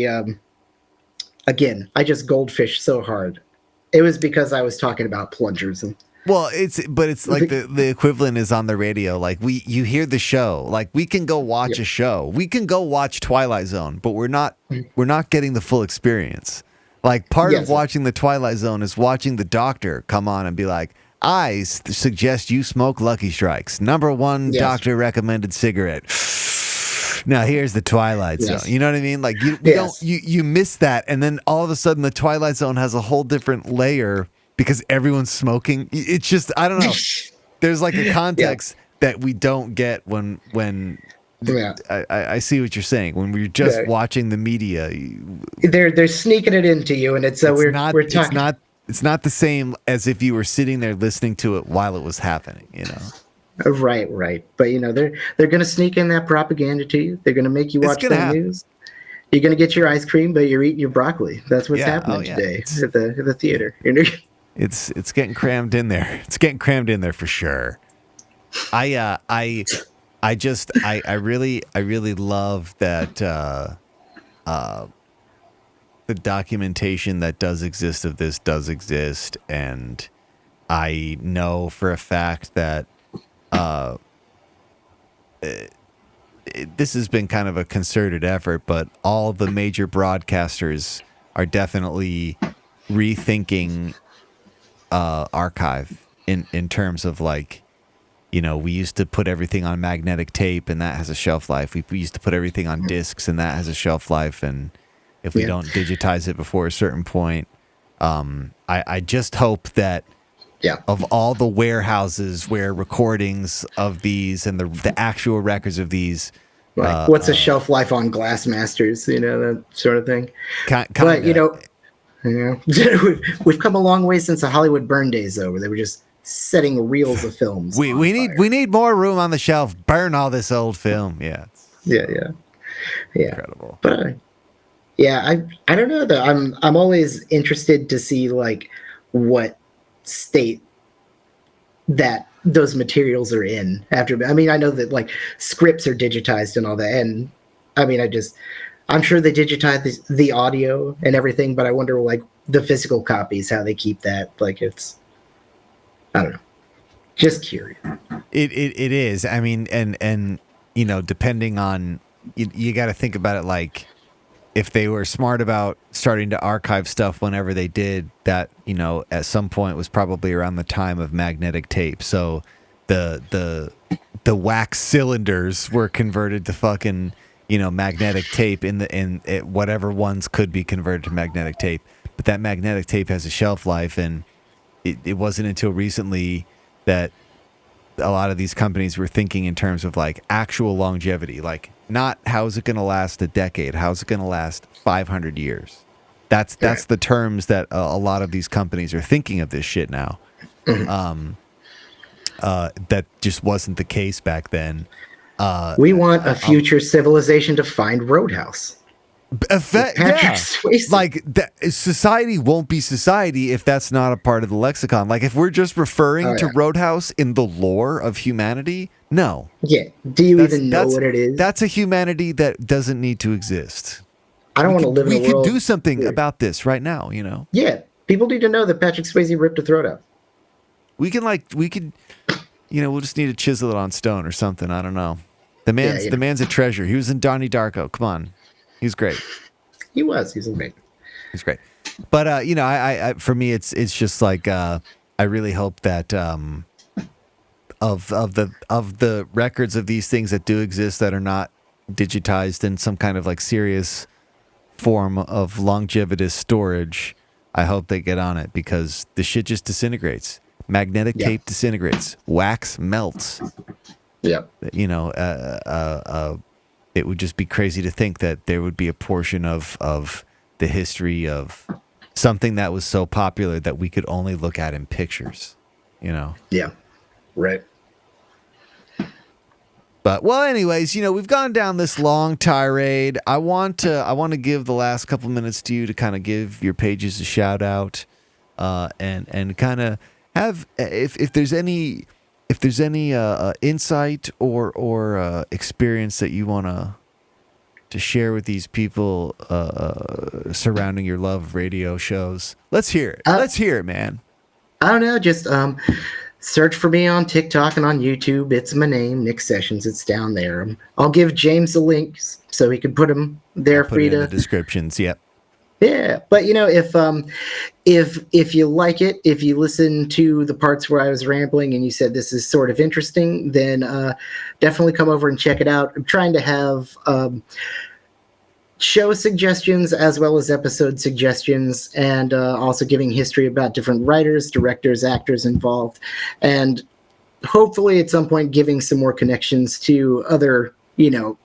again, I just goldfish so hard. It was because I was talking about plungers and. Well, it's like the equivalent is on the radio. Like you hear the show. Like we can go watch a show. We can go watch Twilight Zone, but we're not getting the full experience. Like part of watching the Twilight Zone is watching the doctor come on and be like, I suggest you smoke Lucky Strikes. #1 doctor recommended cigarette. Now here's the Twilight Zone. You know what I mean? Like you miss that, and then all of a sudden the Twilight Zone has a whole different layer. Because everyone's smoking. It's just, I don't know. There's like a context that we don't get when I see what you're saying. When we're just watching the media. They're sneaking it into you, and it's we're talking. It's not the same as if you were sitting there listening to it while it was happening, you know. Right. But you know, they're going to sneak in that propaganda to you. They're going to make you watch the news. You're going to get your ice cream, but you're eating your broccoli. That's what's happening today at the theater. It's getting crammed in there. It's getting crammed in there for sure. I really love that the documentation that does exist of this does exist, and I know for a fact that this has been kind of a concerted effort, but all the major broadcasters are definitely rethinking archive in terms of like, you know, we used to put everything on magnetic tape and that has a shelf life. We used to put everything on discs and that has a shelf life. And if we don't digitize it before a certain point, I just hope that of all the warehouses where recordings of these and the actual records of these, what's a shelf life on Glassmasters, you know, that sort of thing. But you know. Yeah, we've come a long way since the Hollywood burn days, though, where they were just setting reels of films. We need more room on the shelf. Burn all this old film. Yeah. Incredible. But I don't know though. I'm always interested to see like what state that those materials are in after. I mean, I know that like scripts are digitized and all that, and I mean, I'm sure they digitize the audio and everything, but I wonder like the physical copies, how they keep that. Like I don't know. Just curious. It is. I mean, and you know, depending on you got to think about it like if they were smart about starting to archive stuff whenever they did that, you know, at some point was probably around the time of magnetic tape. So the wax cylinders were converted to fucking, you know, magnetic tape in whatever ones could be converted to magnetic tape. but that magnetic tape has a shelf life, and it wasn't until recently that a lot of these companies were thinking in terms of like actual longevity, like not how's it going to last a decade, how's it going to last 500 years. That's the terms that a lot of these companies are thinking of this shit now. That just wasn't the case back then. We want a future civilization to find Roadhouse. Swayze. Like society won't be society if that's not a part of the lexicon. Like if we're just referring to Roadhouse in the lore of humanity, no. Yeah. Do you even know what it is? That's a humanity that doesn't need to exist. I don't want to live in a world. We could do something about this right now, you know? Yeah. People need to know that Patrick Swayze ripped a throat out. We could, you know, we'll just need to chisel it on stone or something. I don't know. The man's a treasure. He was in Donnie Darko. Come on. He's great. He was. He's amazing. He's great. But you know, I for me, it's just like I really hope that of the records of these things that do exist that are not digitized in some kind of like serious form of longevitous storage, I hope they get on it, because the shit just disintegrates. Magnetic tape disintegrates. Wax melts. Yeah. You know, it would just be crazy to think that there would be a portion of the history of something that was so popular that we could only look at in pictures, you know? Yeah. Right. But, well, anyways, you know, we've gone down this long tirade. I want to give the last couple minutes to you to kind of give your pages a shout out, and kind of have, if there's any insight or experience that you want to share with these people surrounding your love of radio shows. Let's hear it. Let's hear it, man. I don't know. Just search for me on TikTok and on YouTube. It's my name, Nick Sessions. It's down there. I'll give James the links so he can put them there for you in the descriptions. Yep. Yeah, but you know, if you like it, if you listen to the parts where I was rambling and you said this is sort of interesting, then definitely come over and check it out. I'm trying to have show suggestions as well as episode suggestions, and also giving history about different writers, directors, actors involved, and hopefully at some point giving some more connections to other, you know,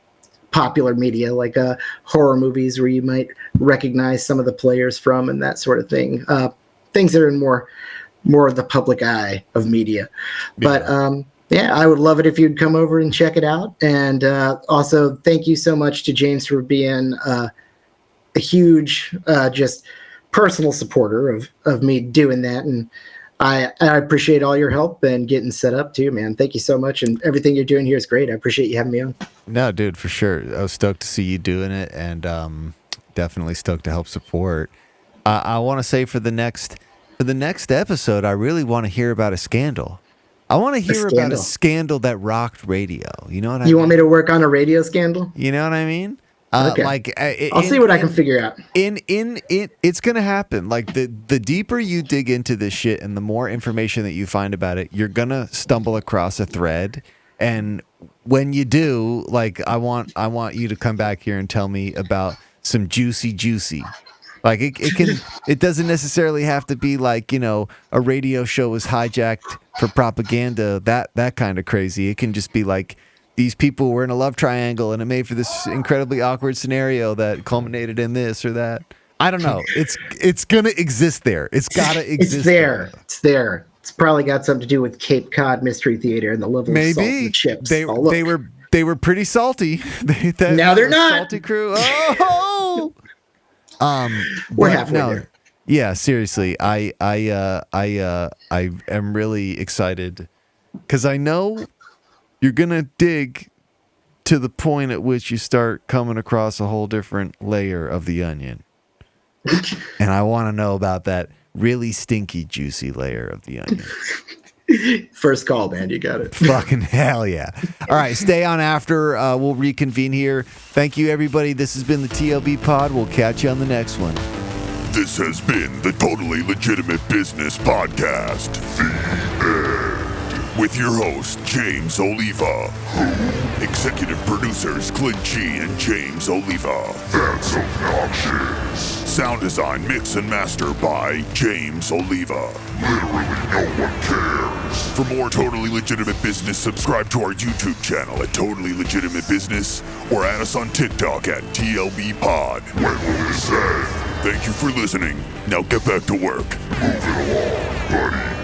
popular media, like horror movies where you might recognize some of the players from and that sort of thing. Things that are in more of the public eye of media. But yeah, I would love it if you'd come over and check it out. And also thank you so much to James for being a huge, just personal supporter of me doing that. And I appreciate all your help and getting set up too, man. Thank you so much. And everything you're doing here is great. I appreciate you having me on. No, dude, for sure. I was stoked to see you doing it, and definitely stoked to help support. I want to say for the next episode, I really want to hear about a scandal. I want to hear about a scandal that rocked radio. You know what I mean? You want me to work on a radio scandal? You know what I mean? Okay. I'll see what I can figure out. It's gonna happen. Like the deeper you dig into this shit and the more information that you find about it, you're gonna stumble across a thread. And when you do, like I want you to come back here and tell me about some juicy. Like it doesn't necessarily have to be like, you know, a radio show was hijacked for propaganda, that kind of crazy. It can just be like, these people were in a love triangle and it made for this incredibly awkward scenario that culminated in this or that. I don't know. It's gonna exist there. It's gotta exist. It's there. It's there. It's probably got something to do with Cape Cod Mystery Theater and the level of salt in the chips. They were pretty salty. Now they're not. Salty crew. Oh. We're halfway there. Yeah, seriously. I am really excited because I know you're gonna dig to the point at which you start coming across a whole different layer of the onion. And I want to know about that really stinky, juicy layer of the onion. First call, man. You got it. Fucking hell yeah. All right, stay on after. We'll reconvene here. Thank you, everybody. This has been the TLB Pod. We'll catch you on the next one. This has been the Totally Legitimate Business Podcast. The end. with your host, James Oliva. Executive producers, Clint G and James Oliva. That's obnoxious. Sound design, mix, and master by James Oliva. Literally no one cares. For more Totally Legitimate Business, subscribe to our YouTube channel at Totally Legitimate Business or add us on TikTok at TLB Pod. When will this end? Thank you for listening. Now get back to work. Move it along, buddy.